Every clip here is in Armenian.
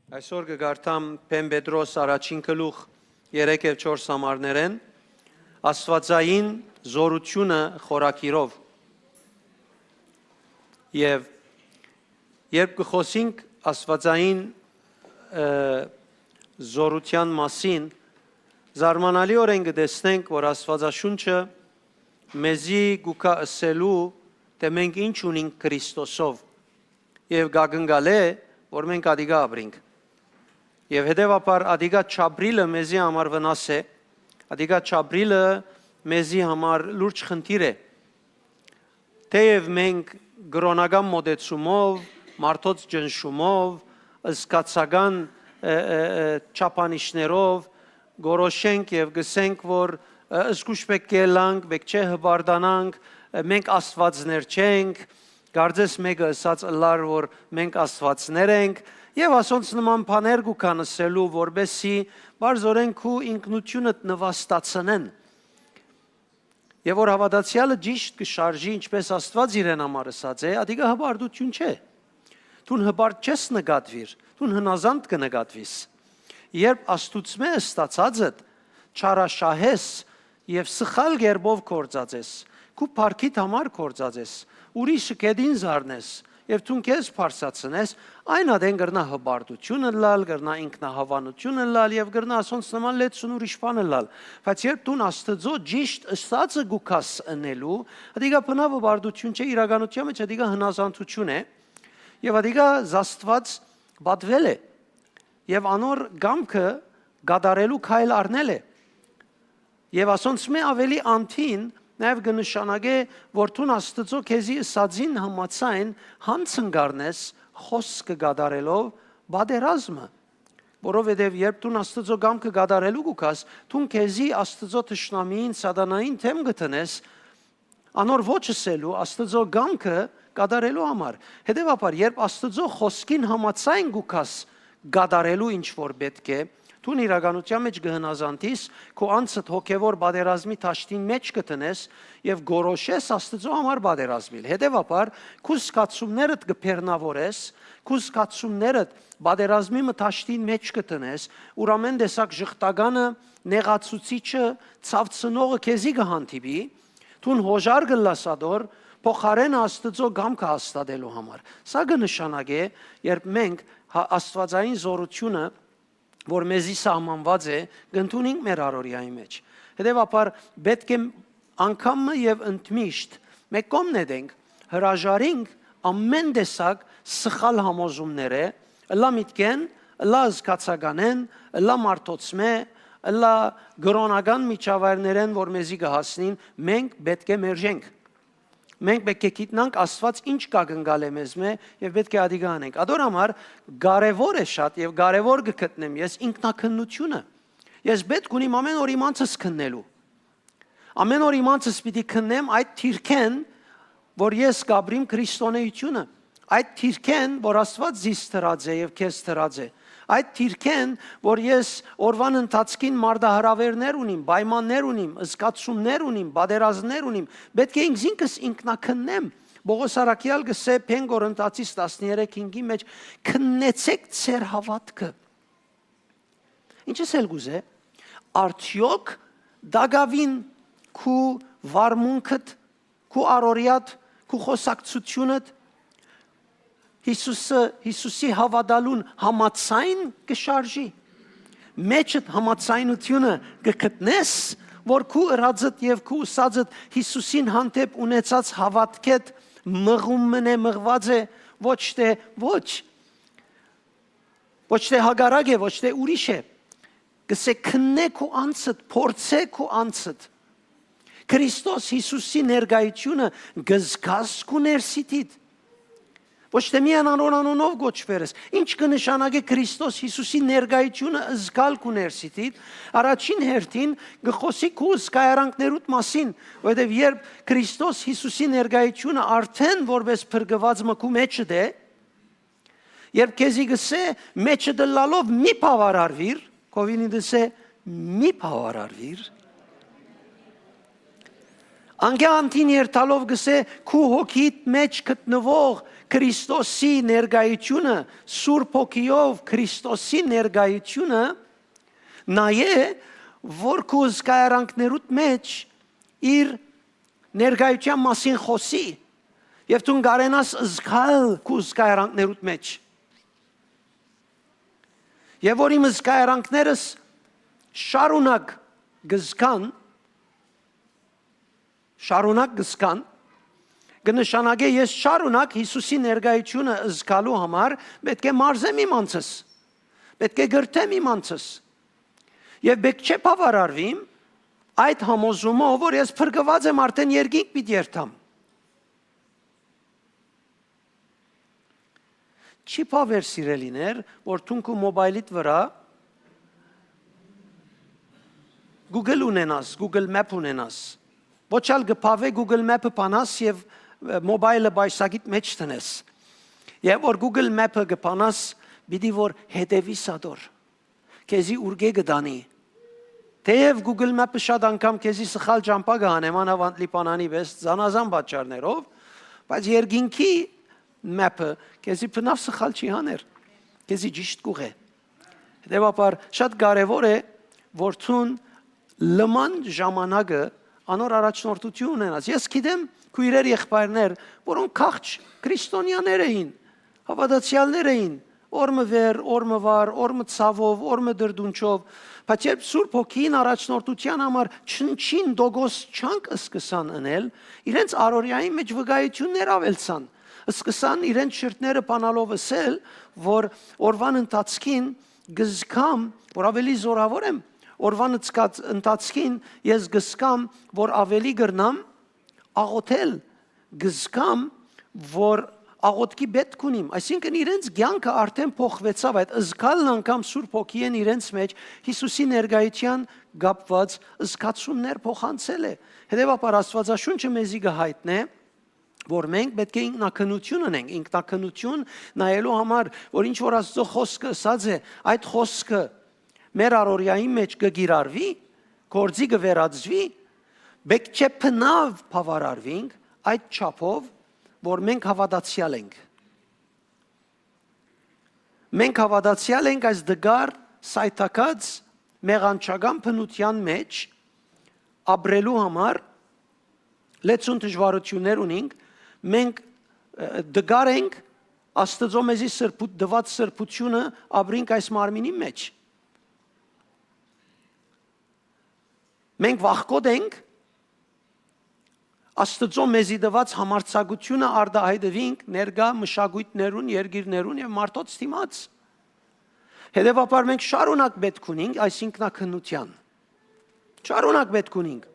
Այսօր կգարտամ Պեն Պետրոս առաջին գլուխ 3 եւ 4 համարներեն Աստվածային զորությունը խորակիրով եւ երբ կխոսենք Աստվածային զորության մասին զարմանալիորեն կտեսնենք, որ Աստվածաշունչը մեզի գուկա ասելու թե մենք ինչ ունենք Քրիստոսով եւ գագնգալ է, որ մենք ադիգա ապրենք Եվ հետևաբար ադիգա չաբրիլը մեզի համար վնաս է, ադիգա չաբրիլը մեզի համար լուրջ խնդիր է, թեև մենք գրոնական մոտեցումով, մարդոց ջնշումով, զգացական չափանիշներով գորոշենք եւ գսենք, որ զգուշ պետք է լանք, պետք չէ հբարդանանք, մենք աստվածներ չենք, կարծես մեկը ասած լար, որ մենք աստվածներ ենք, Եվ ասոնց նման բաներ գուքան ասելու, որբեսի բարձորեն քու ինքնությունդ նվաստացնեն։ Եվ որ հավատացյալը ճիշտ կշարժի, ինչպես Աստված իրեն համար ասած է, ադիգա հբարդություն չէ։ Դու հբարդ չես նկատվիր, դու հնազանդ կնկատվիս։ Երբ Աստուծմե ստացածդ չարաշահես եւ սխալ գերբով կործածես, քու парքիդ համար կործածես, ուրիշը կեդին զարնես Եվ դու քեզ փարսացնես, այն ադեն գրնա հբարդությունը լալ, գրնա ինքնահավանությունը լալ եւ գրնա ասոնց նման լեցուն ուրիշ բանը լալ։ Բայց երբ դու Աստծո ճիշտ ըստածը գուքաս ընելու, ադիգա բնավ հբարդություն չէ, իրականության մեջ ադիգա հնազանդություն է եւ ադիգա զաստված բադվել է եւ անոր գամքը գադարելու քայլ առնել է։ Եվ ասոնց մե ավելի անթին Նաև կնշանակե, որ դու Աստծո քեզի ըսածին համաձայն հանցնգարնես խոսքը գադարելով բادرազմը, որովհետև երբ դու Աստծո գամքը գադարելու գուքաս, դու քեզի Աստծո թշնամիին սատանային թեմ գտնես, անոր ոչսելու Աստծո գամքը գադարելու համար։ Հետևաբար, երբ Աստծո խոսքին համաձայն գուքաս գադարելու ինչ որ պետք է, Դու իրականության մեջ գհնազանդիս, քո անցդ հոգևոր բادرազմի ճաշտին մեջ կտնես եւ գորոշես Աստծո համար բادرազմիլ։ Հետևաբար, քո սկացումներդ կփեռնավորես, քո սկացումներդ բادرազմի ճաշտին մեջ կտնես, ուրամեն տեսակ ժխտականը, նեղացուցիչը, ցավցնողը քեզի կհանդիպի, դու հոժար գլասադոր փոխարեն Աստծո գամքը հաստատելու համար։ Սա կնշանակե, երբ մենք Աստվածային զորությունը որ մեզի սահմանված է, գտնունենք մեր առօրյայի մեջ։ Հետևաբար պետք է անգամը եւ ընդմիշտ մեկ կողմնենք, հրաժարինք ամեն տեսակ սխալ համոզումները, լա միտքեն, լա զգացականեն, լա մարդոցմե, լա գրոնական միջավայրներեն, որ մեզի կհասնին, մենք պետք է մերժենք։ Մենք պետք է գիտնանք Աստված ինչ կագնգալ է մեզ մե եւ պետք է ադիգա անենք։ Ադոր համար կարեւոր է շատ եւ կարեւոր կգտնեմ ես ինքնակնությունը։ Ես պետք ունիմ ամեն օր իմանցս քննելու։ Ամեն օր իմանցս պիտի քննեմ այդ թիրքեն, որ ես կաբրիմ քրիստոնեությունը։ Այդ թիրքեն, որ Աստված զիս տրած է եւ քեզ տրած է։ Այդ թիրքեն, որ ես օրվան ընթացքին մարդահրավերներ ունիմ, պայմաններ ունիմ, զգացումներ ունիմ, բادرազներ ունիմ, պետք է ինքս ինքնակննեմ։ Պողոս առաքյալ գսե Փեն Կորինթացիս 13:5-ի մեջ քննեցեք ձեր հավատքը։ Ինչս էլ գուզե, արդյոք դագավին քու վարմունքդ, քու առօրյադ, քու խոսակցությունդ Հիսուսի հավատալուն համացայն կշարժի։ Մեջդ համացայնությունը կգտնես, որ քու ըրածդ եւ քու ուսածդ Հիսուսին հանդեպ ունեցած հավատքեդ մղումն է, մղված է, ոչ թե հագարակ է, ոչ թե ուրիշ է։ Գսե քննեք ու անցդ, փորձեք ու անցդ։ Քրիստոս Հիսուսի ներկայությունը գզգաս քու ներսիտիդ։ Ոչ թե միան անոնով գոչվերես, ինչ կնշանակե Քրիստոս Հիսուսի ներկայությունը զգալ քու ներսիտիդ, առաջին հերթին գխոսի քու զգայարանքներուդ մասին, որովհետև երբ Քրիստոս Հիսուսի ներկայությունը արդեն որպես փրկված մկու մեջդ է, երբ քեզի գսե մեջը դլալով մի բավարարվիր, կովինի դսե մի բավարարվիր, Անգյանտին երթալով գսե քու հոգիդ մեջ գտնվող Քրիստոսի ներկայությունը, Սուրբ Հոգիով Քրիստոսի ներկայությունը նայե, որ քու զգայարանքներուդ մեջ իր ներկայության մասին խոսի եւ դու գարենաս զգալ քու զգայարանքներուդ մեջ եւ որ իմ զգայարանքներս շարունակ գզկան կնշանակե ես շարունակ Հիսուսի ներկայությունը զգալու համար պետք է մարզեմ իմ անձս, պետք է գրթեմ իմ անձս եւ պետք չէ բավարարվիմ այդ համոզումով, որ ես փրկված եմ արդեն երկինք պիտի երթամ։ Չի բավեր սիրելիներ, որ թունք ու մոբայլիդ վրա Google ունենաս, Google Map ունենաս, ոչ ալ գպավե Google Map-ը պանաս եւ մոբայլը բայսագիտ մեջ տնես։ Եվ որ Google Map-ը գպանաս, պիտի որ հետևի սադոր, քեզի ուրգե գտանի։ Թեև Google Map-ը շատ անգամ քեզի սխալ ճամփա գանեմ, անավանդ լիպանանի վես զանազան պատճառներով, բայց երկինքի Map-ը քեզի բնավ սխալ չի հաներ, քեզի ճիշտ կուղե։ Հետևաբար շատ կարևոր է, որ ցուն լման ժամանակը անոր առաջնորդություն ունենաս։ Ես գիտեմ քույրեր եղբայրներ, որոնք քաղց քրիստոնյաներ էին, հավատացյալներ էին, օրմը վեր, օրմը վար, օրմը ցավով, օրմը դրդունչով, բայց երբ Սուրբ Հոգին առաջնորդության համար չնչին դոգոս չանք սկսան անել, իրենց առօրյայի մեջ վկայություններ ավելցան, սկսան իրենց շրթները բանալով ասել, որ օրվան ընթացքին գզկամ, որ ավելի զորավոր եմ, օրվան ընթացքին ես գսկամ, որ ավելի գրնամ աղոթել, գսկամ, որ աղոթքի պետք ունիմ, այսինքն իրենց կյանքը արդեն փոխվեցավ, այդ զգալն անգամ Սուրբ Հոգին իրենց մեջ Հիսուսի ներկայության գապված զգացումներ փոխանցել է։ Հետևաբար Աստվածաշունչը մեզի գահիտնե, որ մենք պետք է ինքնակնություն ունենք, ինքնակնություն նայելու համար, որ ինչ որ Աստծո խոսքը ասած է, այդ խոսքը մեր առօրյայի մեջ կգիրառվի, գործի կվերածվի, պետք չէ բնավ բավարարվենք այդ չափով, որ մենք հավատացյալ ենք։ Մենք հավատացյալ ենք այս դգար սայթակած մեղանչական բնության մեջ ապրելու համար լեցուն դժվարություններ ունենք, մենք դգար ենք Աստծո մեզի դված սրբությունը ապրենք այս մարմինի մեջ։ Մենք վախկոտ ենք Աստծո մեզի դված համարձակությունը արդահայտվենք ներկա մշակույթներուն, երկիրներուն եւ մարդոց դիմաց։ Հետևաբար մենք շարունակ պետք ունենք այս ինքնակնության։ Շարունակ պետք ունենք։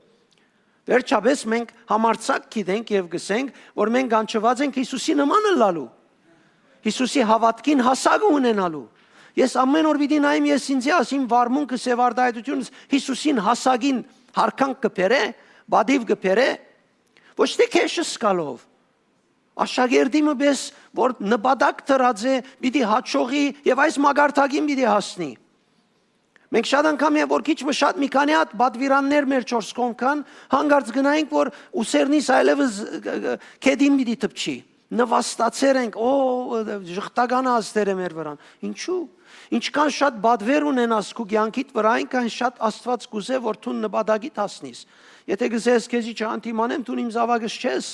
Վերջապես մենք համարձակ գիտենք եւ գսենք, որ մենք անչված ենք Հիսուսի նման լալու։ Հիսուսի հավատքին հասակ ունենալու։ Ես ամեն օր պիտի նայեմ ես ինձ ասիմ վարմունքը սևարդայությունս Հիսուսին հասակին հարկանք կբերե, բադիվ կբերե, ոչ թե քեշը սկալով։ Աշակերտիմը պես որ նպատակ դրած է, պիտի հաջողի եւ այս մագարտակին պիտի հասնի։ Մենք շատ անգամ եւ որ քիչ մշատ մի քանի հատ բադվիրաններ մեր 4 կողքան հանգարց գնայինք որ ուսերնից այլևս քեդին պիտի տպչի։ Նվաստացեր ենք, ժխտական ազդեր է մեր վրան։ Ինչու՞։ Ինչքան շատ բադվեր ունենաս քու կյանքիդ վրա, այնքան շատ Աստված կուզե որ դու նպատակիդ հասնես։ Եթե գսես քեզի չհանդիմանեմ, դու իմ զավակս չես։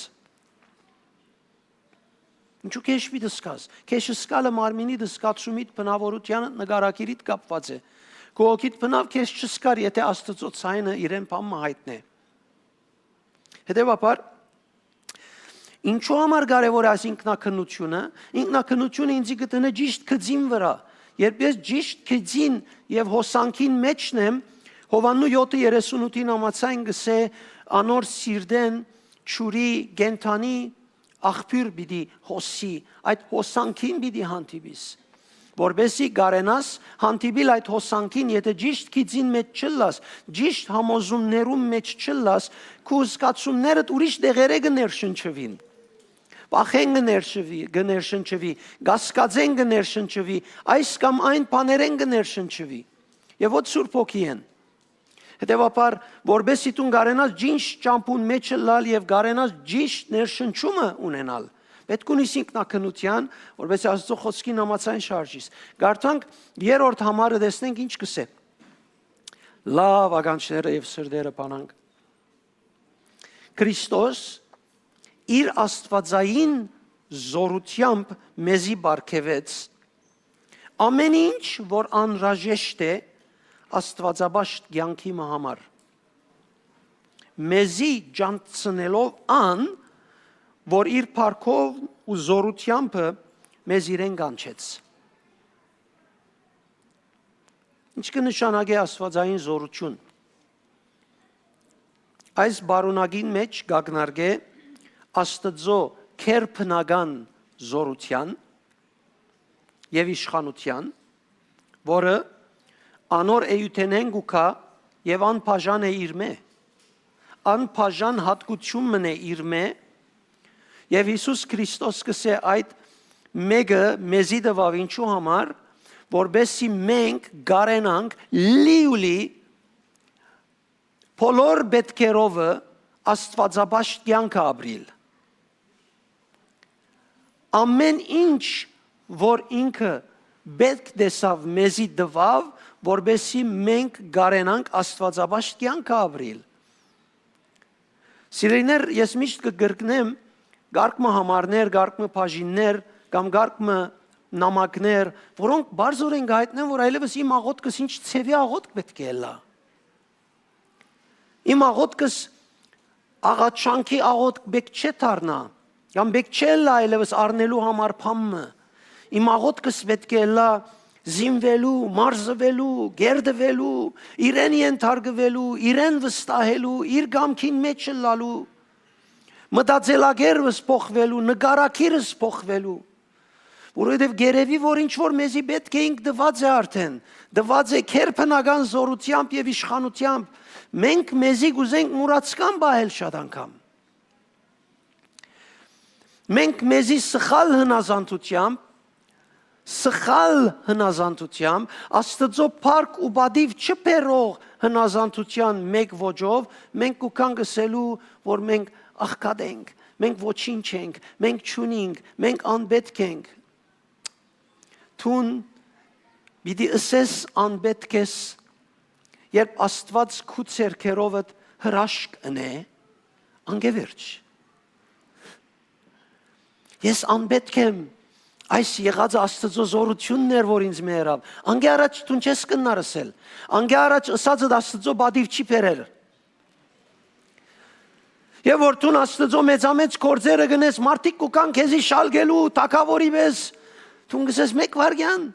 Ինչու քեշ մի դսկաս։ Քեշը սկալը մարմինի դսկացումիդ բնավորությանը նկարակիրիդ կապված է։ Քոքիդ բնավ քեշ չսկար, եթե Աստծո ցայնը իրեն բամը հայտնե։ Հետևաբար ինչու համար կարևոր է այս ինքնակնությունը։ Ինքնակնությունը ինձ գտնե ճիշտ գծին վրա։ Երբ ես ճիշտ գծին եւ հոսանքին մեջն եմ, Հովաննու 7:38-ին ամացայն գսե անոր սիրդեն ճուրի գենթանի աղբյուր պիտի հոսի, այդ հոսանքին պիտի հանդիպիս, որբեսի գարենաս հանդիպիլ այդ հոսանքին, եթե ճիշտ գծին մեջ չլաս, ճիշտ համոզումներում մեջ չլաս, քու զգացումներդ ուրիշ դեղերը կներշնչվին, Պախեն գներշնչվի, գասկածեն գներշնչվի, այս կամ այն բաներեն գներշնչվի, եւ ոչ Սուրբ Հոգի են։ Հետևաբար, որբեսի դու կարենաս ճիշտ ճամփուն մեջը լալ եւ կարենաս ճիշտ ներշնչումը ունենալ, պետք ունիս ինքնակնության, որբեսի Աստծո խոսքին համաձայն շարժիս։ Գարտանք երրորդ համարը տեսնենք ինչ կսե։ Լավ ականջները եւ սրտերը բանանք։ Քրիստոս իր աստվածային զորությամբ մեզի բարգեւեց ամեն ինչ, որ անհրաժեշտ է աստվածաբաշտ կյանքի համար։ Մեզի ջանցնելով ան, որ իր փառքով ու զորությամբ մեզ իրեն կանչեց։ Ինչ կնշանակի աստվածային զորություն։ Այս բարունակին մեջ գագնարգե Աստծո քերբնական զորության եւ իշխանության, որը անոր էյութենեն գուքա եւ անբաժան է իր մե։ Անբաժան հատկություն մնե իր մե եւ Հիսուս Քրիստոս կսե այդ մեկը մեզի դվավ ինչու համար, որբեսի մենք գարենանք լիուլի բոլոր պետքերովը աստվածաբաշտ կյանքը ապրիլ։ Ամեն ինչ, որ ինքը պետք դեսավ մեզի դվավ, որբեսի մենք գարենանք աստվածաբաշտ կյանքը ապրիլ։ Սիրելիներ, ես միշտ կգրկնեմ գարկմը համարներ, գարկմը բաժիններ, կամ գարկմը նամակներ, որոնք բարձր են գայտնեն, որ այլևս իմ աղոթքս ինչ ցևի աղոթք պետք է լա։ Իմ աղոթքս աղաչանքի աղոթք պետք չէ դառնա, կամ պետք չէ լա այլևս առնելու համար փամը։ Իմ աղոթքս պետք է լա զինվելու, մարզվելու, գերդվելու, իրեն ենթարկվելու, իրեն վստահելու, իր գամքին մեջ լալու, մտածելակերպս փոխվելու, նկարակիրս փոխվելու։ Որովհետև գերեւի որ ինչ որ մեզի պետք է ինք դված է արդեն, դված է քերբնական զորությամբ եւ իշխանությամբ, մենք մեզի գուզենք մուրացկան բահել շատ անգամ։ Մենք մեզի սխալ հնազանդությամբ, Աստծո փառք ու բադիվ չբերող հնազանդության մեկ ոճով, մենք կուքան գսելու, որ մենք աղքատ ենք, մենք ոչինչ ենք, մենք չունենք, մենք անպետք ենք։ Թուն պիտի ըսես անպետք ես, երբ Աստված քու ցերքերովդ հրաշք ընե, անգևերջ։ Ես անպետք եմ, այս եղած Աստծո զորությունն էր, որ ինձ մերավ։ Անգե առաջ դու չես կնար ասել, անգե առաջ ըսածդ Աստծո բադիվ չի բերել։ Եվ որ դու Աստծո մեծամեծ գործերը գնես, մարդիկ կուքան քեզի շալգելու, թակավորի պես, դու գսես մեկ վարյան։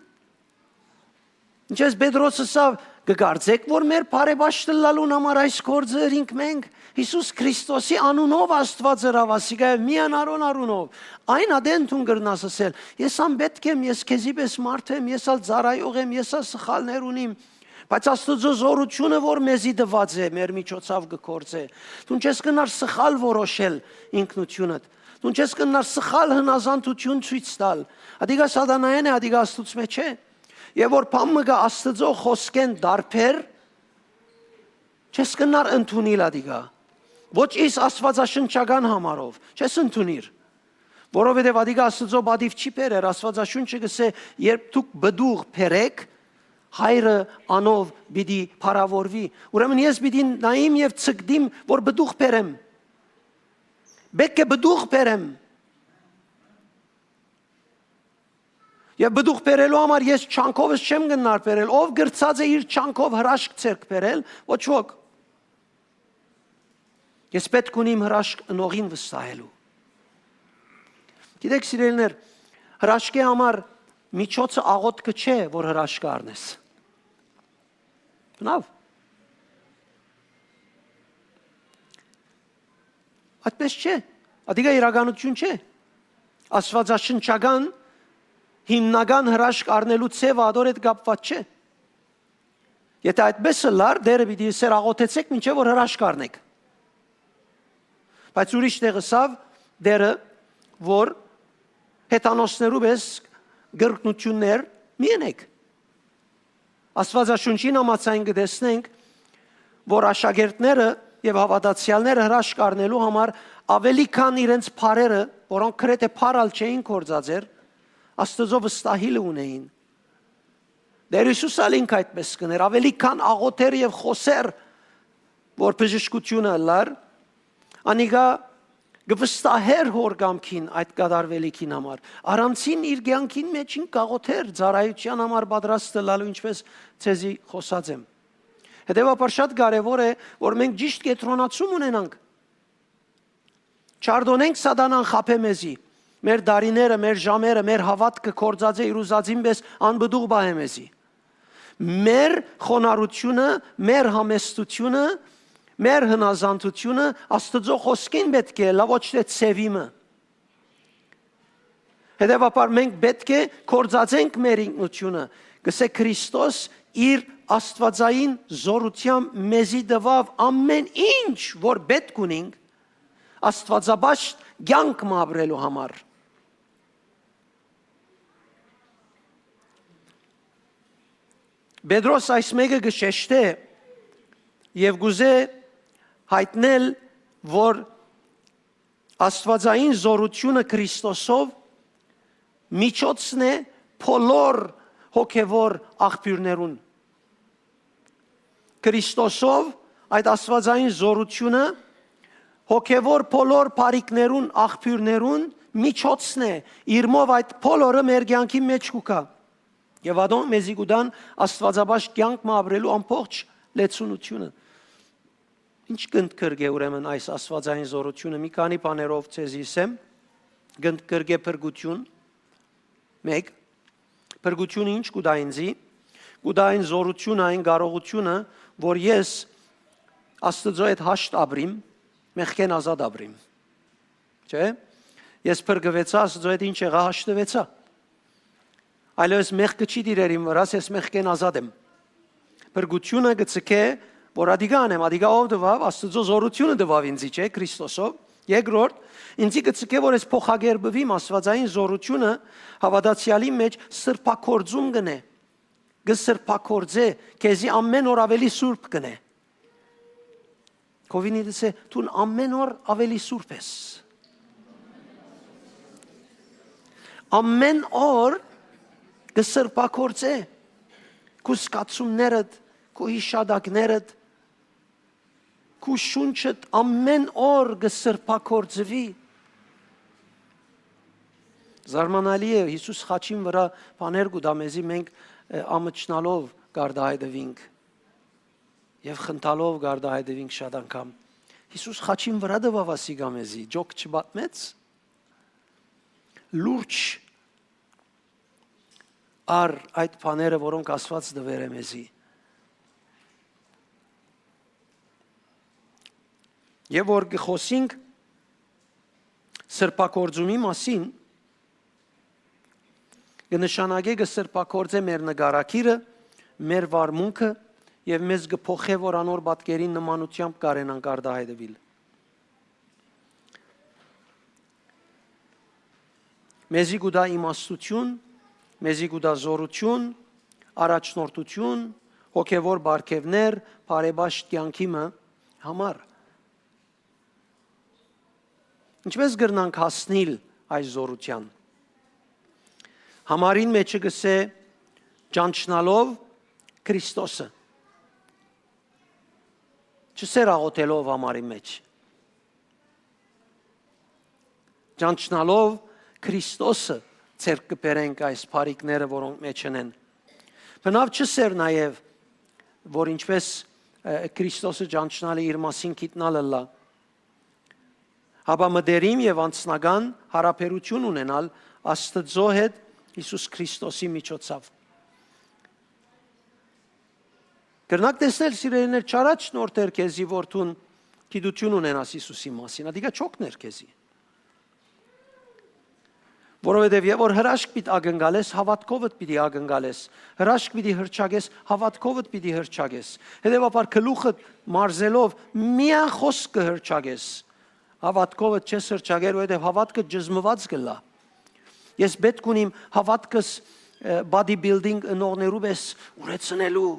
Ինչպես Պետրոս ասավ, կգարձեք, որ մեր բարեբաշտը լալուն համար այս գործը ինք մենք Հիսուս Քրիստոսի անունով Աստված հրավ ասիկա միանարոն արունով։ Այն ադեն դու գրնաս ասել, ես անպետք եմ, ես քեզի պես մարդ եմ, ես ալ ծառայող եմ, ես ալ սխալներ ունիմ, բայց Աստծո զորությունը, որ մեզի դված է, մեր միջոցով կգործե։ Դու չես կնար սխալ որոշել ինքնությունդ։ Դու չես կնար սխալ հնազանդություն ցույց տալ։ Ադիգա սատանայեն է, ադիգա Աստծո մեջ է։ Եվ որ փամը գա Աստծո խոսքեն դարբեր, չես կնար ընդունիլ ադիգա։ Ոչ իս աստվածաշնչական համարով, չես ընդունիր։ Որովհետև ադիգա Աստծո բադիվ չի բերեր, Աստվածաշունչը գսե, երբ դուք բդուղ բերեք, հայրը անով պիտի փառավորվի։ Ուրեմն ես պիտի նայեմ եւ ցկդիմ, որ բդուղ բերեմ։ Բեկե բդուղ բերեմ։ Եվ բդուղ բերելու համար ես չանքովս չեմ գնար բերել, ով գրծած է իր չանքով հրաշք ցերկ բերել, ոչ ոք։ Ես պետք ունիմ հրաշք ընողին վստահելու։ Գիտեք սիրելիներ, հրաշքի համար միջոցը աղոթքը չէ, որ հրաշք առնես։ Բնավ։ Այդպես չէ, ադիգա իրականություն չէ։ Աստվածաշնչական հիմնական հրաշք առնելու ցևը ադոր հետ կապված չէ։ Եթե այդպես լար, դերը պիտի սեր աղոթեցեք, մինչև որ հրաշք առնեք։ Բայց ուրիշ տեղ ասավ դերը, որ հետանոսներու պես գրկնություններ միենեք։ Աստվածաշունչին համաձայն կտեսնենք, որ աշակերտները եւ հավատացյալները հրաշք առնելու համար ավելի քան իրենց փարերը, որոնք քրեթե փարալ չէին կործածեր, Աստծո վստահիլը ունեին։ Դեր Հիսուս ալինք այդպես կներ, ավելի քան աղոթեր եւ խոսեր, որ բժշկությունը լար, անիգա գվստահեր հոր գամքին այդ կատարվելիքին համար։ Առանցին իր կյանքին մեջ ինք աղոթեր ծառայության համար պատրաստ լալու, ինչպես ցեզի խոսած եմ։ Հետևաբար շատ կարևոր է, որ մենք ճիշտ կենտրոնացում ունենանք։ Չարդոնենք սատանան խափե մեզի։ Մեր դարիները, մեր ժամերը, մեր հավատքը կործած է իր ուզածին պես անբդուղ բահ է մեզի։ Մեր խոնարհությունը, մեր համեստությունը, մեր հնազանդությունը Աստծո խոսքին պետք է լավ ոչ թե ցևիմը։ Հետևաբար մենք պետք է կործածենք մեր ինքնությունը, գսե Քրիստոս իր աստվածային զորությամբ մեզի տվավ ամեն ինչ, որ պետք ունենք աստվածաբաշտ կյանք ապրելու համար։ Պետրոս այս մեկը գշեշտե եւ գուզե հայտնել, որ աստվածային զորությունը Քրիստոսով միջոցն է բոլոր հոգևոր աղբյուրներուն։ Քրիստոսով այդ աստվածային զորությունը հոգևոր բոլոր բարիքներուն, աղբյուրներուն միջոցն է, իրմով այդ բոլորը մեր կյանքի մեջ կուկա։ Եվ ադոն մեզի գուդան աստվածաբաշտ կյանք ապրելու ամբողջ լեցունությունը։ Ինչ կընդգրկե ուրեմն այս աստվածային զորությունը, մի քանի բաներով ցեզի ասեմ, կընդգրկե փրկություն, 1. Փրկությունը ինչ կուտա ինձի, կուտա այն զորությունը, այն կարողությունը, որ ես Աստծո հետ հաշտ ապրիմ, մեղքեն ազատ ապրիմ։ Չէ՞։ Ես փրկվեցա, Աստծո հետ ինչ եղա հաշտվեցա։ Այլևս մեղքը չի դիրեր իմ վրաս, ես մեղքեն ազատ եմ։ Փրկությունը գցկե, որ ադիգան եմ, ադիգա ով դվավ, Աստծո զորությունը դվավ ինձի, չէ՞, Քրիստոսով։ Երկրորդ, ինձի գցկե, որ ես փոխագերբվիմ աստվածային զորությունը հավատացյալի մեջ սրբակորձում գնե։ Գսրբակորձե, քեզի ամեն օր ավելի սուրբ գնե։ Կովինի դսե, դու ամեն օր ավելի սուրբ ես։ Ամեն օր գսրբակորձե, քու սկացումներդ, քու հիշադակներդ, քու շունչդ ամեն օր գսրբակորձվի։ Զարմանալի է, Հիսուս խաչին վրա բաներ կուտա մեզի մենք ամճնալով գարդահայտվինք եւ խնդալով գարդահայտվինք շատ անգամ։ Հիսուս խաչին վրա դվավ ասիգա մեզի, ջոկ չբատմեց։ Լուրջ ար այդ բաները, որոնք Աստված դվեր է մեզի։ Եվ որ գխոսինք սրբակորձումի մասին, կնշանակե կսրբակորձե մեր նկարակիրը, մեր վարմունքը եւ մեզ կփոխե, որ անոր պատկերին նմանությամբ կարենանք արդահայտվել։ Մեզի գուտա իմաստություն, մեզի գուտա զորություն, առաջնորդություն, հոգևոր բարգևներ, բարեբաշտ կյանքի համար։ Ինչպես գրնանք հասնել այս զորության։ Համարին մեջը գսե ճանչնալով Քրիստոսը։ Չսեր աղոթելով համարի մեջ։ Ճանչնալով Քրիստոսը ցերկ կբերենք այս բարիքները, որոնք մեջ են։ Բնավ չսեր նաև, որ ինչպես Քրիստոսը ճանչնալը իր մասին գիտնալը լա։ Հապա մտերիմ եւ անձնական հարաբերություն ունենալ Աստծո հետ Հիսուս Քրիստոսի միջոցով։ Կրնակ տեսնել սիրելիներ չարաչնորթեր քեզի, որ դու գիտություն ունենաս Հիսուսի մասին, ադիգա չոքներ քեզի։ Որովհետև եւ որ հրաշք պիտի ագնկալես, հավատքովդ պիտի ագնկալես, հրաշք պիտի հրճագես, հավատքովդ պիտի հրճագես։ Հետևաբար գլուխդ մարզելով միան խոսք կհրճագես։ Հավատքովդ չես հրճագեր, որովհետև հավատքը ջզմված կլա։ Ես պետք ունիմ հավատքս bodybuilding ընողներու պես ուրեցնելու։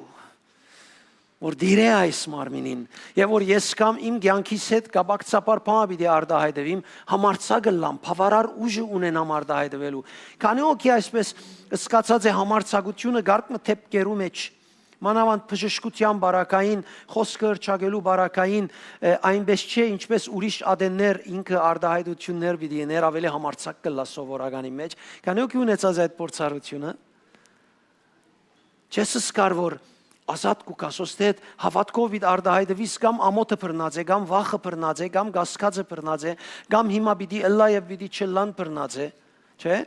որ դիրե այս մարմինին եւ որ ես կամ իմ ցանկիս հետ կապակցաբար բանը պիտի արտահայտվեմ համարցակը լամ բավարար ուժը ունենամ արտահայտվելու քանի օքի այսպես սկացած է համարցակությունը գարկը թեփկերու մեջ մանավանդ բժշկության բարակային խոսքը հրճագելու բարակային այնպես չէ ինչպես ուրիշ ադեններ ինքը արտահայտություններ պիտի ներ ավելի համարցակ կլա սովորականի մեջ քանի օքի ունեցած այդ փորձառությունը չես սկար որ ազատ կուկասոստետ հավատքով իդ արտահայտվիս կամ ամոթը բռնած է կամ վախը բռնած է կամ գասկածը բռնած է կամ հիմա պիտի ըլլա եւ պիտի չլան բռնած է չէ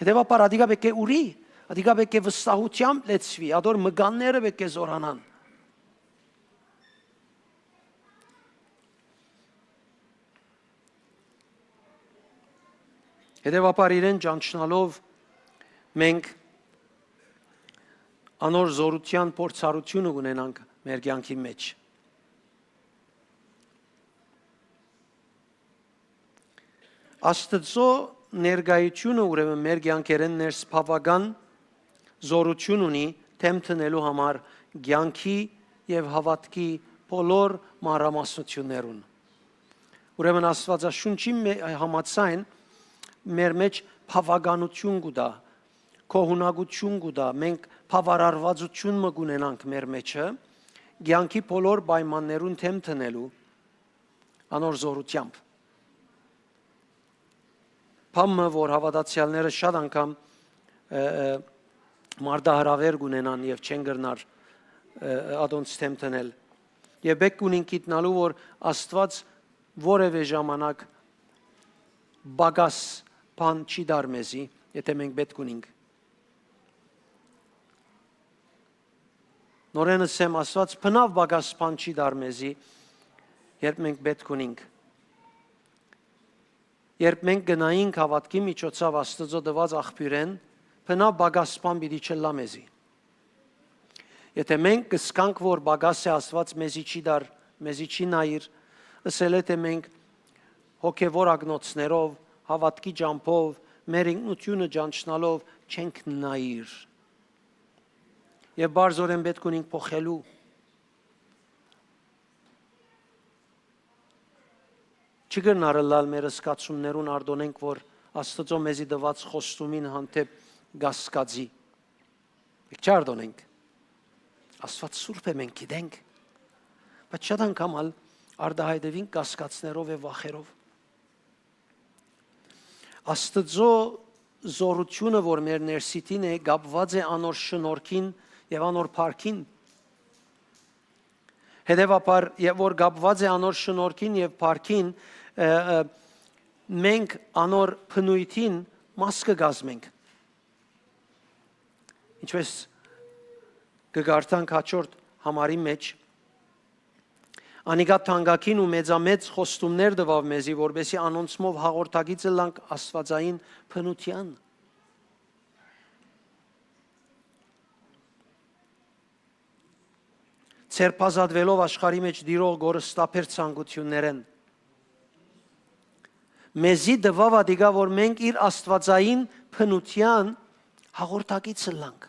հետեւաբար ադիգա բեկե ուրի ադիգա բեկե վստահությամբ լեցվի ադոր մգանները բեկե զորանան հետեւաբար իրեն ճանչնալով մենք անոր զորության փորձառությունը ունենանք մեր կյանքի մեջ Աստծո ներկայությունը ուրեմն մեր կյանքերեն ներս բավական զորություն ունի թեմ տնելու համար կյանքի եւ հավատքի բոլոր մանրամասնություններուն ուրեմն Աստվածաշունչի համաձայն մեր մեջ բավականություն կուտա կողունակություն կուտա մենք բավարարվածություն մգունենանք մեր մեջը կյանքի բոլոր պայմաններուն թեմ տնելու անոր զորությամբ Փամը որ հավատացյալները շատ անգամ մարդահրավեր կունենան եւ չեն գրնար ադոնց թեմ տնել եւ բեք ունին գիտնալու որ Աստված որևէ ժամանակ բագաս բան չի դար մեզի եթե մենք պետք ունենք նորենս եմ Աստված բնավ բագաս բան չի դար մեզի երբ մենք պետք ունենք երբ մենք գնայինք հավատքի միջոցով Աստծո դված աղբյուրեն բնավ բագաս բան պիտի չլա մեզի Եթե մենք կսկանք, որ բագաս է Աստված մեզի չի դար, մեզի չի նայիր, ըսել է թե մենք հոգևոր ագնոցներով, հավատքի ջամփով, մեր ինքնությունը ճանչնալով չենք նայիր։ Եվ բարձորեն պետք ունենք փոխելու։ Չգնարելալ մեր սկացումներուն արդոնենք, որ Աստծո մեզի դված խոստումին հանդեպ գասկածի։ Մենք չարդոնենք։ Աստված սուրբ է մենք գիտենք, բայց շատ անգամ արդահայտվին կասկածներով եւ վախերով։ Աստծո զորությունը, որ մեր ներսիտին է, գապված է անոր շնորհքին եւ անոր փառքին։ Հետևաբար, որ գապված է անոր շնորհքին եւ փառքին, մենք անոր փնույթին մաս կգազմենք։ Ինչպես կգարտանք հաջորդ համարի մեջ անիկա թանկագին ու մեծամեծ խոստումներ տվավ մեզի, որպեսզի անոնցմով հաղորդակից ըլլանք աստվածային փնության։ Ցերպազատվելով աշխարհի մեջ դիրող գորստափեր ցանկություններեն մեզի տվավ ադիգա, որ մենք իր աստվածային փնության հաղորդակից ըլլանք։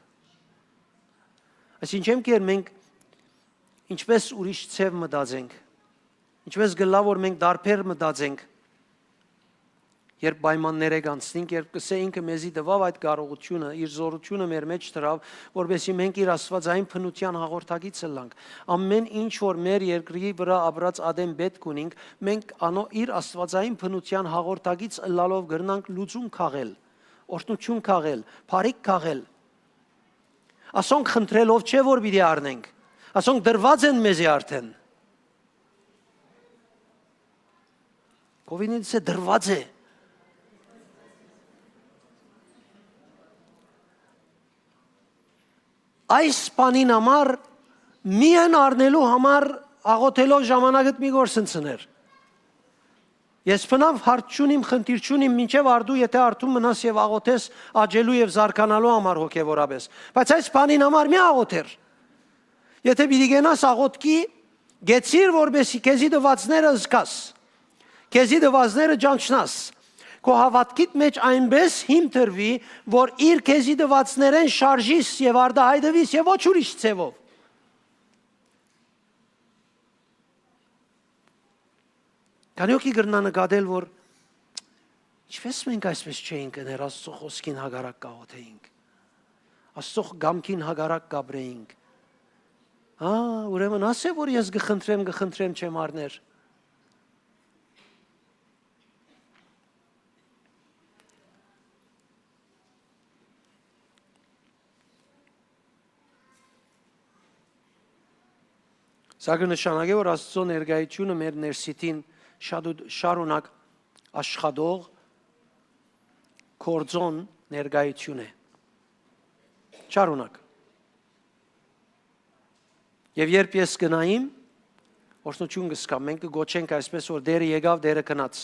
Այսինքն չեմ մենք ինչպես ուրիշ ցև մտածենք, ինչպես գլա որ մենք դարբեր մտածենք, երբ պայմաններ կանցնենք, երբ կսե ինքը մեզի տվավ այդ կարողությունը, իր զորությունը մեր մեջ դրավ, որովհետեւ մենք իր աստվածային փնության հաղորդակից ըլլանք։ Ամեն ինչ որ մեր երկրի վրա ապրած ադեմ պետք ունենք, մենք իր աստվածային փնության հաղորդակից ըլլալով գրնանք լուծում քաղել, օրհնություն քաղել, բարիք քաղել։ Ասոնք խնդրելով չէ որ պիտի առնենք, ասոնք դրված են մեզի արդեն։ Կովինից է դրված է։ Այս բանին համար միայն առնելու համար աղոթելով ժամանակդ մի գործընծներ։ Ես բնավ հարց չունիմ, խնդիր չունիմ, մինչև արդու, եթե արդում մնաս եւ աղոթես աճելու եւ զարգանալու համար հոգեվորապես։ Բայց այս բանին համար մի աղոթեր։ Եթե պիտի գնաս աղոթքի, գեցիր որբեսի քեզի դվածները զգաս։ Քեզի դվածները ճանչնաս։ Քո հավատքիդ մեջ այնպես հիմտրվի, որ իր քեզի դվածներեն շարժիս եւ արդահայտվիս եւ ոչ ուրիշ ցևով։ Քանի օքի գրնա նկատել, որ ինչպես մենք այսպես չէինք ներ Աստծո խոսքին հակառակ կաղոթեինք, Աստծո գամքին հակառակ կաբրեինք։ Ուրեմն ասե, որ ես գխնդրեմ չեմ արներ։ Սա կնշանակի, որ Աստծո ներկայությունը մեր ներսիտին շարունակ աշխատող կորձոն ներկայություն է։ Շարունակ։ Եվ երբ ես գնայիմ, օրհնություն կսկամ, մենք կգոչենք այսպես, որ Տերը եկավ, Տերը գնաց։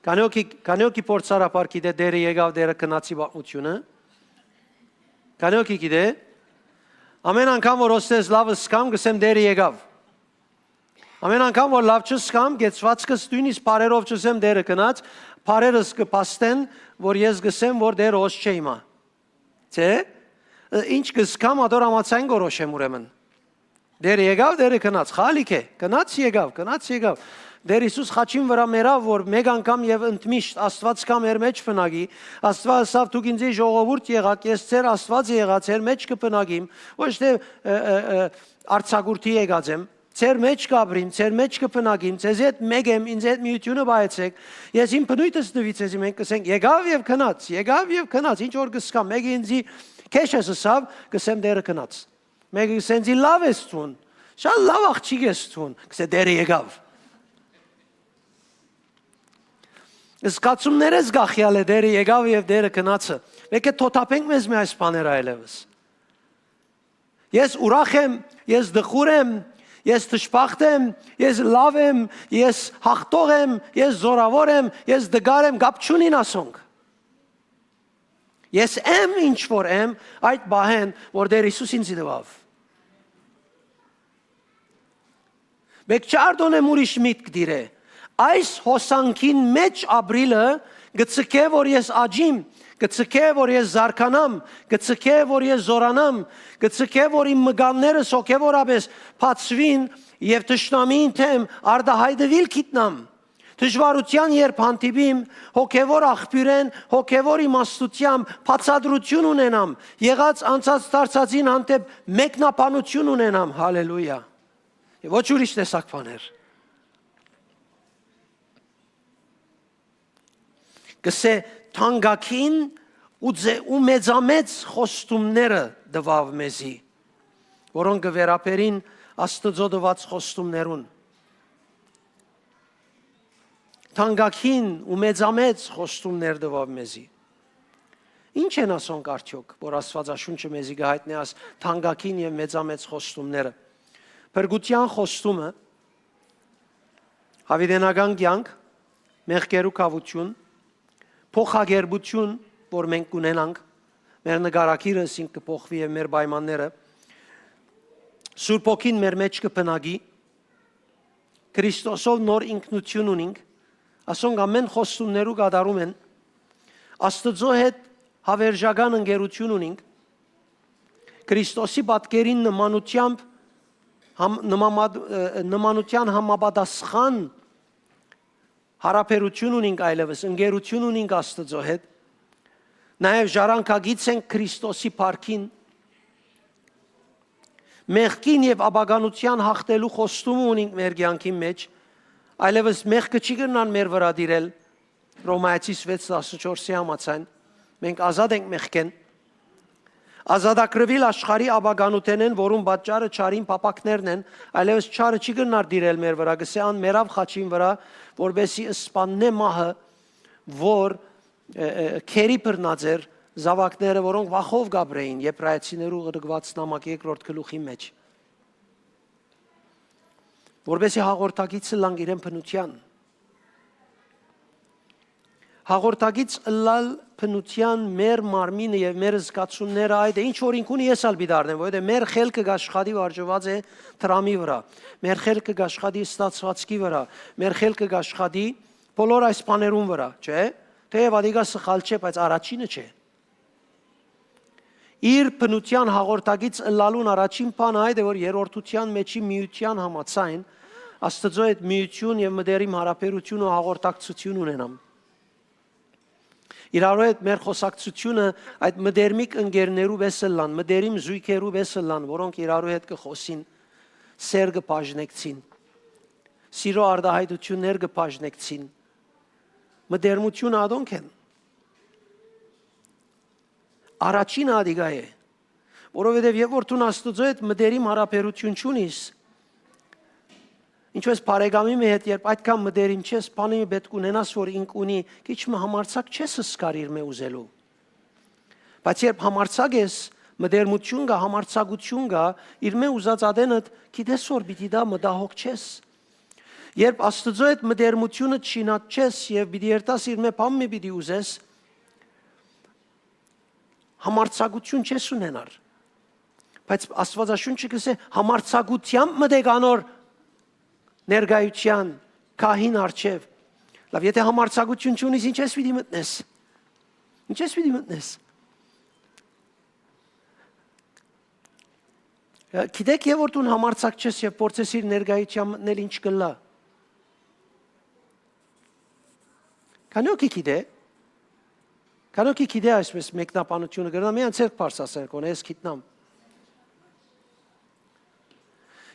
Քանի օքի փորձարապար գիտե Տերը եկավ, Տերը գնացի պատմությունը։ Քանի օքի գիտե։ Ամեն անգամ որ ոստես լավը սկամ, կսեմ Տերը եկավ։ Ամեն անգամ որ լավ չսկամ, գեցվածքս դույնից բարերով չսեմ Տերը գնաց, բարերս կփաստեն, որ ես գսեմ, որ Տերը ոս չէ իմա։ Չէ՞։ Ինչ կսկամ, ադոր ամացային գորոշեմ ուրեմն։ Տերը եկավ, Տերը գնաց, խալիք է, գնաց եկավ։ Տեր Հիսուս խաչին վրա մերավ, որ մեկ անգամ եւ ընդմիշտ Աստված կա մեր մեջ բնագի, Աստված ասավ դուք ինձ ժողովուրդ եղաք, ես ձեր Աստված եղա, ձեր մեջ կբնագիմ, ոչ թե արցակուրտի եկած եմ, ձեր մեջ կաբրիմ, ձեր մեջ կբնագիմ, ձեզ հետ մեկ եմ, ինձ հետ միությունը բայեցեք, ես իմ բնույթս տվից ես մենք կսենք եկավ եւ գնաց, ինչ որ կսկամ, մեկը ինձի քեշս ասավ, կսեմ Տերը գնաց, մեկը կսենց լավ ես տուն, շատ լավ աղջիկ ես տուն, կսե Տերը եկավ։ Զգացումներս գախյալ է Տերը եկավ եւ Տերը գնացը։ Մենք թոթափենք մեզ մի այս բաները այլևս։ Ես ուրախ եմ, ես դխուր եմ, ես դժբախտ եմ, ես լավ եմ, ես հաղթող եմ, ես զորավոր եմ, ես դգար եմ, գապ չունին ասոնք։ Ես եմ ինչ որ եմ, այդ բահեն, որ Տեր Հիսուս ինձ դվավ։ Մեկ չարդոն եմ ուրիշ միտք դիրե։ Այս հոսանքին մեջ ապրիլը գծկե, որ ես աճիմ, գծկե, որ ես զարկանամ, գծկե, որ ես զորանամ, գծկե, որ իմ մգաններս հոգևորապես բացվին եւ թշնամին թեմ արդահայտվել գիտնամ։ Դժվարության երբ հանդիպիմ, հոգևոր աղբյուրեն, հոգևոր իմաստությամբ բացատրություն ունենամ, եղած անցած դարձածին հանդեպ մեկնաբանություն ունենամ, հալելույա։ Ոչ ուրիշ տեսակ բաներ։ Կսե թանկագին ու մեծամեծ խոստումները դվավ մեզի, որոնք կվերապերին Աստծո դված խոստումներուն։ Թանկագին ու մեծամեծ խոստումներ դվավ մեզի։ Ինչ են ասոնք արդյոք, որ Աստվածաշունչը մեզի կհայտնի աս թանկագին եւ մեծամեծ խոստումները։ Փրկության խոստումը, հավիտենական կյանք, մեղքերու կավություն, փոխագերբություն, որ մենք ունենանք, մեր նկարակիրը ինք կփոխվի եւ մեր պայմանները, Սուրբ Օքին մեր մեջ կբնագի, Քրիստոսով նոր ինքնություն ունենք, ասոնք ամեն խոստումներու կատարում են, Աստծո հետ հավերժական ընկերություն ունենք, Քրիստոսի պատկերին նմանության համապատասխան հարաբերություն ունենք այլևս, ընկերություն ունենք Աստծո հետ, նաև ժառանգագից ենք Քրիստոսի փառքին, մեղքին եւ աբագանության հաղթելու խոստումը ունենք մեր կյանքի մեջ, այլևս մեղքը չի գնան մեր վրա դիրել, Ռոմայացիս 6:14-ի համաձայն, մենք ազատ ենք մեղքեն, ազատագրվել աշխարհի աբագանութենեն, որում պատճառը չարին փապակներն են, այլևս չարը չի գնար դիրել մեր վրա, գսե ան մերավ խաչին վրա, որբեսի սպաննե մահը, որ քերի բռնածեր զավակները, որոնք վախով գաբրեին Եբրայեցիներու գրված նամակի 2-րդ գլուխի մեջ, որբեսի հաղորդագիծը լանգ իրեն բնության, հաղորդագից ըլլալ բնության մեր մարմինը եւ մեր զգացումները այդ է, ինչ որ ինքունի ես ալ բիդարնեմ, որովհետեւ մեր խելքը գաշխատի վարժված է տրամի վրա, մեր խելքը գաշխատի ստացվածքի վրա, մեր խելքը գաշխատի բոլոր այս բաներուն վրա, չէ՞, թեև ադիգա սխալ չէ, բայց առաջինը չէ։ Իր բնության հաղորդագից ըլլալուն առաջին բանը այդ է, որ երրորդության մեջի միության համաձայն Աստծո հետ միություն եւ մտերիմ հարաբերություն ու հաղորդակցություն ունենամ։ Իրարու հետ մեր խոսակցությունը այդ մտերմիկ ընկերներու վեսելան, մտերիմ զույգերու վեսելան, որոնք իրարու հետ կխոսին, սեր կբաժնեկցին, սիրո արտահայտություններ կբաժնեկցին, մտերմությունը ադոնք են։ Առաջին ադիգա է, որովհետև երբ որ դու Աստծո հետ մտերիմ հարաբերություն չունիս, ինչպես բարեկամի հետ երբ այդքան մտերիմ չես, բանի պետք ունենաս, որ ինք ունի, քիչ համարձակ չես սկար իր մե ուզելու։ Բայց երբ համարձակ ես, մտերմություն կա, համարձակություն կա, իր մե ուզած ադենդ գիտես որ պիտի դա մտահոգ չես։ Երբ Աստծո հետ մտերմությունը չինած չես եւ պիտի երտաս իր մե բան մի պիտի ուզես, համարձակություն չես ունենար։ Բայց Աստվածաշունչը կսե համարձակությամբ մտեք անոր ներգայության քահին արչև։ Լավ, եթե համարձակություն չունիս, ինչ ես պիտի մտնես։ Ինչ ես պիտի մտնես։ Գիտեք, եւ որ դու համարձակ չես եւ փորձես իր ներգայության մտնել, ինչ կլա։ Կանոքի գիտե։ Կանոքի գիտե այսպես մեկնաբանությունը գրնա, միան ցերկ բարձասեր կոնե, ես գիտնամ։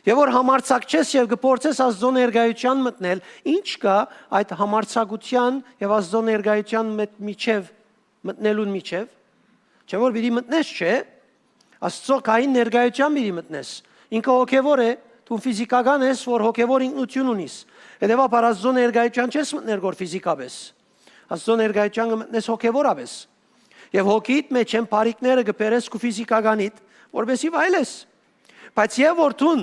Եվ որ համարձակ չես եւ կփորձես Աստծո ներգայության մտնել, ինչ կա այդ համարձակության եւ Աստծո ներգայության միջև մտնելուն միջև, չէ՞ որ պիտի մտնես, չէ՞։ Աստծո քային ներգայության պիտի մտնես։ Ինքը հոգեվոր է, դու ֆիզիկական ես, որ հոգեվոր ինքնություն ունիս։ Հետևաբար Աստծո ներգայության չես մտներ որ ֆիզիկապես։ Աստծո ներգայության մտնես հոգեվորապես։ Եվ հոգիդ մեջ են բարիկները կբերես քու ֆիզիկականիդ, որովհետեւ այլես։ Բայց եւ որ դու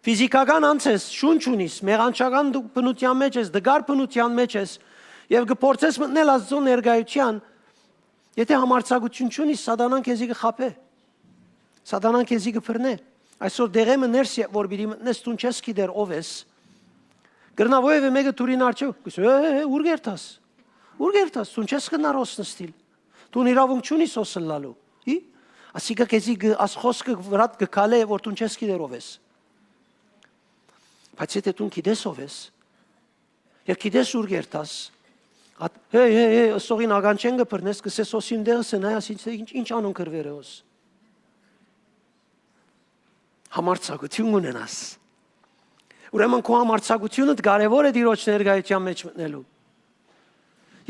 ֆիզիկական անցես, շունչ ունիս, մեղանչական բնության մեջ ես, դգար բնության մեջ ես եւ կփորձես մտնել Աստծո ներգայության, եթե համարձակություն չունիս, սատանան քեզի կխաբե։ Սատանան քեզի կփռնե։ Այսօր դեղեմը ներս որ պիտի մտնես դու չես գիտեր ով ես։ Գրնավոյը մեկը դուրին արչև, կսե ուր գերտաս։ Ուր գերտաս, դու չես կնարոս նստիլ։ Դու իրավունք չունիս օսլալու։ Ի՞։ Ասիկա քեզի ասխոսքը վրատ կքալե որ դու չես գիտեր ով ես։ Բայց եթե դու գիտես ով ես, եւ գիտես ուր գերտաս, սողին ագանչեն կփռնես, կսես օսին դերս են, այ ինչ անուն կրվեր ես։ Համարձակություն ունենաս։ Ուրեմն քո համարձակությունը կարևոր է Տիրոջ ներգայության մեջ մտնելու։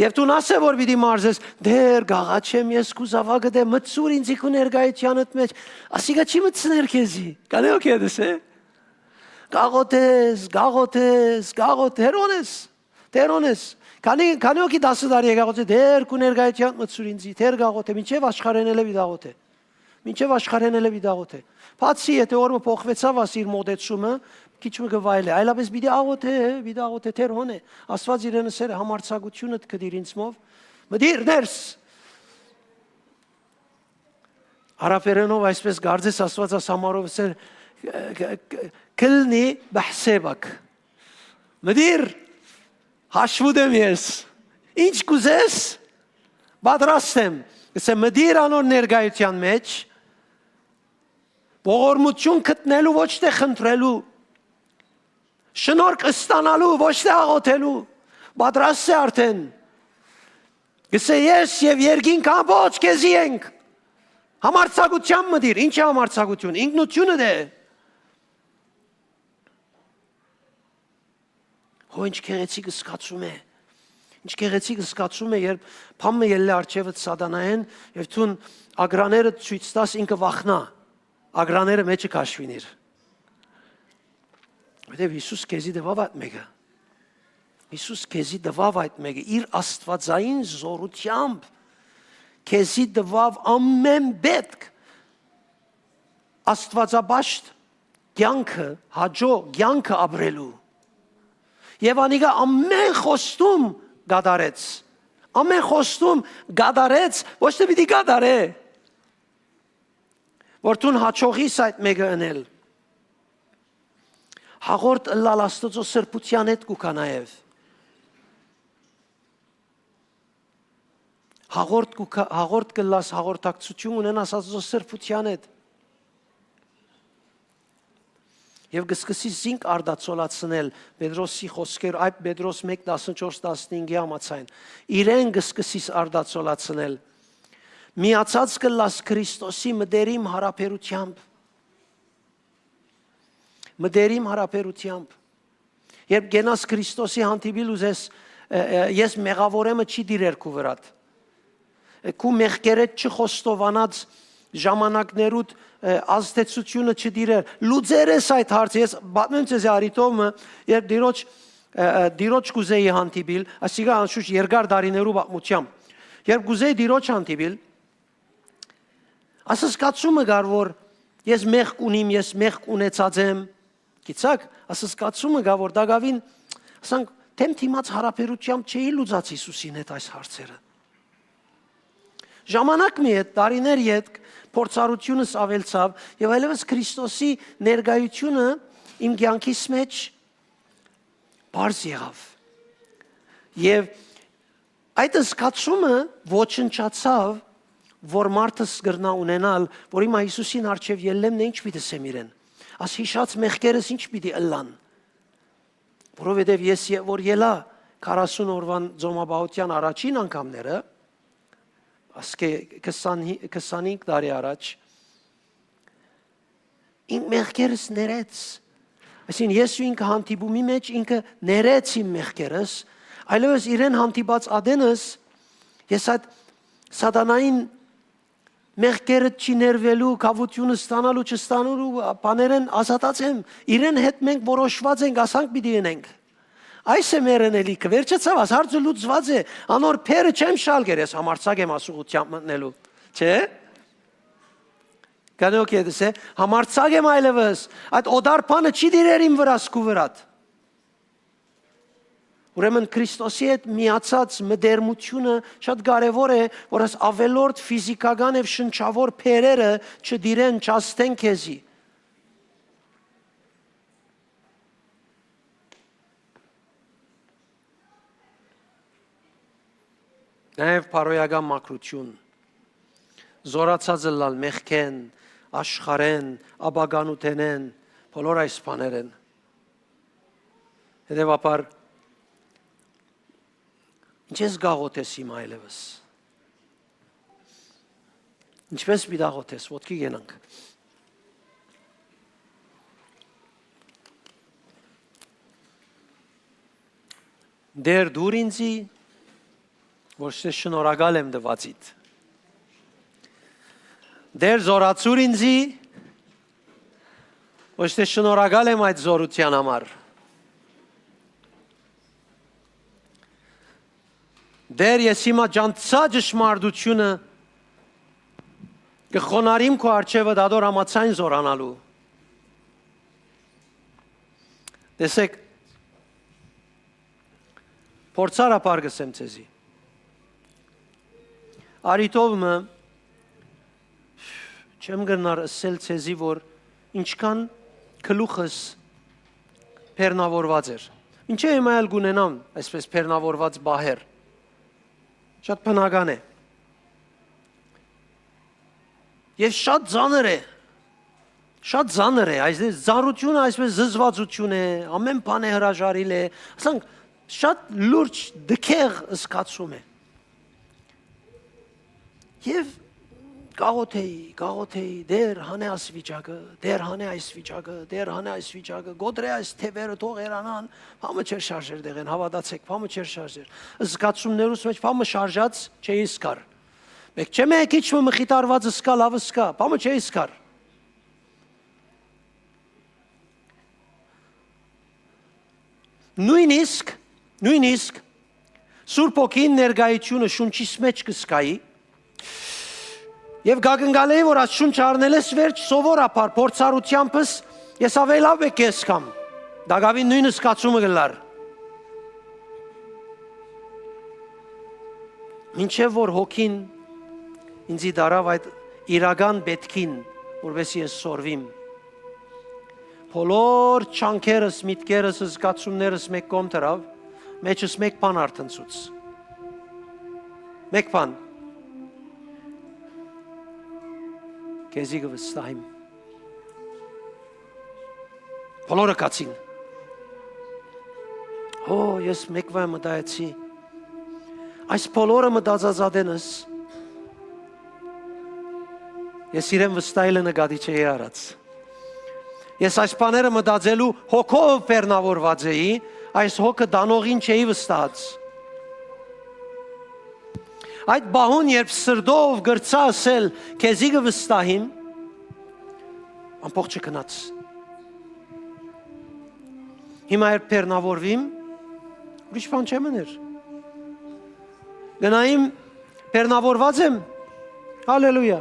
Եվ դու ասե որ պիտի մարզես, դեր գաղաչեմ ես քու զավակը դե մծուր ինձ քու ներգայությանդ մեջ, ասիկա չի մտցներ քեզի։ Կանե օքեյ դես է։ Գաղոթես, Տերոնես։ Քանի օքի 10 տարի եկաղոթե դեր քու ներգայության մծուր ինձի, դեր գաղոթե, մինչև աշխարհենել է վիդաղոթե։ Մինչև աշխարհենել է վիդաղոթե։ Բացի եթե օրը փոխվեցավ ասիր մոդեցումը, քիչ մը գվայել է, այլապես պիտի աղոթե, վիդաղոթե Տերոնե։ Աստված իրենս էր համարձակությունը կդիր ինձմով։ Մդիր ներս։ Արաբերենով այսպես գարձես Աստված ասամարով սեր քլնի բահսեբակ։ Մդիր հաշվուդեմ ես։ Ինչ կուզես պատրաստ եմ։ Ասե մդիր անոր ներգայության մեջ ողորմություն գտնելու ոչ թե խնդրելու շնորհք ստանալու ոչ թե աղոթելու պատրաստ է արդեն։ Գսե ես եւ երկինք ամբողջ քեզի ենք։ Համարձակությամբ մդիր, ինչ է համարձակություն, ինքնությունը դե։ Հո ինչ գեղեցիկ զգացում է։ Ինչ գեղեցիկ զգացում է, երբ փամը ելլի արջևը սատանային եւ դու ագրաները ցույց տաս ինքը վախնա։ Ագրաները մեջը քաշվինիր։ Որտեւ Հիսուս քեզի դվավ այդ մեկը։ Հիսուս քեզի դվավ այդ մեկը իր աստվածային զորությամբ քեզի դվավ ամեն պետք աստվածաբաշտ կյանքը, հաջո կյանքը ապրելու։ Եվ անիկա ամեն խոստում գադարեց։ Ամեն խոստում գադարեց, ոչ թե պիտի գադարե։ Որ դու հաջողիս այդ մեկը ընել։ Հաղորդ ըլլալ Աստծո սրբության հետ կուքա նաև։ Հաղորդ կլաս հաղորդակցություն ունենաս Աստծո սրբության հետ։ Եվ կսկսի զինք արդացոլացնել Պետրոսի խոսքեր, այ Պետրոս 1:14-15-ի համաձայն։ Իրեն կսկսի արդացոլացնել։ Միացած կլաս Քրիստոսի մտերիմ հարաբերությամբ։ Մտերիմ հարաբերությամբ։ Երբ գենաս Քրիստոսի հանդիպիլ ուզես, ես մեղավորեմը չի դիրեր քու վրատ։ Քու մեղքերդ չխոստովանած ժամանակներուդ ազդեցությունը չդիրեր։ Լուծեր ես այդ հարցը։ Ես պատմեմ ձեզ Արիտովը, երբ դիրոջ կուզեի հանդիպիլ, ասիկա անշուշտ երկար դարիներու պատմությամբ։ Երբ կուզեի դիրոջ հանդիպիլ, ասես կացումը գար, որ ես մեղք ունիմ, ես մեղք ունեցած եմ, գիտակ, ասես կացումը գա, որ դագավին, ասանք, թեմ թիմած հարաբերությամբ չէի լուծած Հիսուսին հետ այս հարցերը։ Ժամանակ մի հետ, տարիներ ետ, փորձառությունս ավելցավ, եւ այլևս Քրիստոսի ներկայությունը իմ կյանքիս մեջ բարձ եղավ։ Եվ այդ զգացումը ոչնչացավ, որ մարդս գրնա ունենալ, որ իմ Հիսուսին առջև ելնեմ, նա ինչ պիտի սեմ իրեն։ Աս հիշած մեղքերս ինչ պիտի ըլլան։ Որովհետև ես որ ելա 40 օրվան ծոմաբահության առաջին անգամները, ասկե 25 տարի առաջ, ինք մեղքերս ներեց։ Այսին ես ու ինքը հանդիպումի մեջ ինքը ներեց իմ մեղքերս, այլևս իրեն հանդիպած ադենս, ես այդ սատանային մեղքերը չի ներվելու, կավությունը ստանալու, չստանալու բաներեն ազատացեմ, իրեն հետ մենք որոշված ենք, ասանք պիտի ենենք։ Այս է մեր ընելիքը, վերջացավ, աս հարցը լուծված է, անոր պերը չեմ շալգեր, ես համարցակ եմ ասուղությամբ մտնելու, չէ։ Կանոք եդս է, համարցակ եմ այլևս, այդ օդար պանը չի դիրեր իմ վրաս կու վրատ։ Ուրեմն Քրիստոսի հետ միացած մտերմությունը շատ կարևոր է, որ այս ավելորդ ֆիզիկական եւ շնչավոր փերերը չդիրեն, չաստեն քեզի։ Նաև փարոյական մակրություն, զորացած լալ մեղքեն, աշխարեն, աբագանութենեն, բոլոր այս բաներեն։ Հետևաբար ինչ ես գաղոթես իմ այլևս։ Ինչպես պիտի գաղոթես, ոտքի գնանք։ Դեր դուր ինձի, որ շնորհակալ եմ դվածիդ։ Դեր զորացուր ինձի, որ շնորհակալ եմ այդ զորության համար։ Դեր ես հիմա ջանցա ճշմարտությունը կխոնարհիմ քո առջևը դադոր համացայն զորանալու։ Տեսեք, փորձարապար գսեմ ցեզի։ Արիտովը չեմ գնար ասել ցեզի, որ ինչքան գլուխս բեռնավորված էր։ Ինչե հիմա էլ գունենամ այսպես բեռնավորված բահեր։ Շատ բնական է։ Եվ շատ ծանր է։ Շատ ծանր է, այսպես ծանրությունը այսպես զզվածություն է, ամեն բան է հրաժարիլ է, ասենք շատ լուրջ դքեղ զգացում է։ Եվ գաղոթեի, դեր հանե այս վիճակը, դեր հանե այս վիճակը, դեր հանե այս վիճակը, գոդրե այս թևերը թող երանան, փամը չեր շարժեր դեղեն, հավատացեք, փամը չեր շարժեր։ Զգացումներուս մեջ փամը շարժած չէի սկար։ Մեկ չէ մեկ ինչ մխիտարված սկա, լավ սկա, փամը չէի սկար։ Նույնիսկ Սուրբ Օքին ներկայությունը շունչիս մեջ կսկայի եւ գագնգալեի, որ այս շունչ առնել ես վերջ սովորաբար փորձառությանպես ես ավելավ եք ես կամ դագավին նույնը զգացումը գլար մինչեւ որ հոգին ինձի դարավ այդ իրական պետքին որովհետեւ ես սորվիմ բոլոր չանքերս, միտքերս, զգացումներս մեկ կողմ դրավ, մեջս մեկ բան արթնցուց։ Մեկ բան։ Քեզի կվստահիմ։ Բոլորը կացին։ Հո, ես մեկվա մտայեցի։ Այս բոլորը մտածածադենս։ Ես իրեն վստահելը նկատի չէի արած։ Ես այս բաները մտածելու հոգով բեռնավորված էի, այս հոգը դանողին չէի վստահած։ Այդ բահուն երբ սրդով գրծա ասել, քեզի կվստահիմ, ամբողջը գնաց։ Հիմա երբ բեռնավորվիմ, ուրիշ բան չեմ ուներ։ Գնայիմ, բեռնավորված եմ, հալելույա։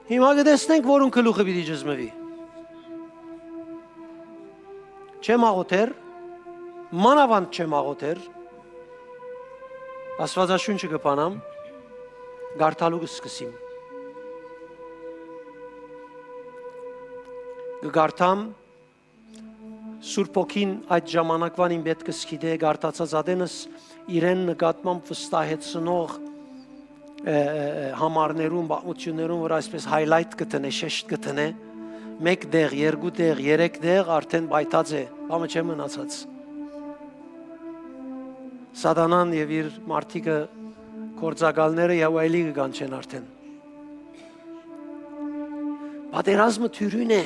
Հիմա կտեսնենք, որուն գլուխը պիտի ջզմվի։ Չեմ աղոթեր, մանավանդ չեմ աղոթեր, Աստվածաշունչը կպանամ, գարթալու կսկսիմ։ Կգարթամ, Սուրբ Օքին այդ ժամանակվան իմ պետք կսկիդե, գարթացած ադենս իրեն նկատմամբ վստահեցնող համարներում, բաղմություններում, որ այսպես highlight կտնե, շեշտ կտնե, մեկ դեղ, երկու դեղ, երեք դեղ արդեն բայթած է, բամը չեմ մնացած։ Սատանան և իր մարդիկը կործակալները և այլի կգանչեն արդեն։ Պատերազմը թյուրին է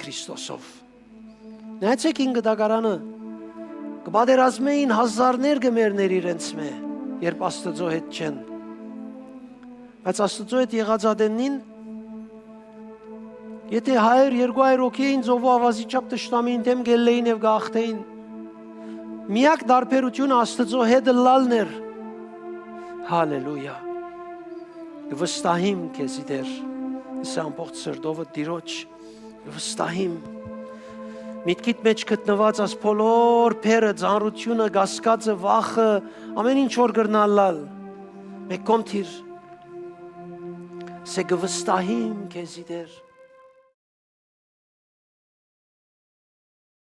Քրիստոսով։ Նայեցեք ինգ դագարանը, կպատերազմեին հազարներ գմերներ իրենց մե, երբ Աստծո հետ չեն։ Բայց Աստծո հետ եղած ադենին, եթե 100-200 օքեին ծովու ավազիչապ տշտամին դեմ գելլեին և գաղթեին, միակ դարբերությունը Աստծո հետ լալն էր։ Հալելույա։ Վստահիմ քեզի դեր, ես ամբողջ սրտովը Տիրոջ վստահիմ։ Միտքիդ մեջ գտնված աս բոլոր փերը, ծանրությունը, գասկածը, վախը, ամեն ինչ որ գրնալալ։ Մեկ կոմթիր, սե գվստահիմ քեզի դեր։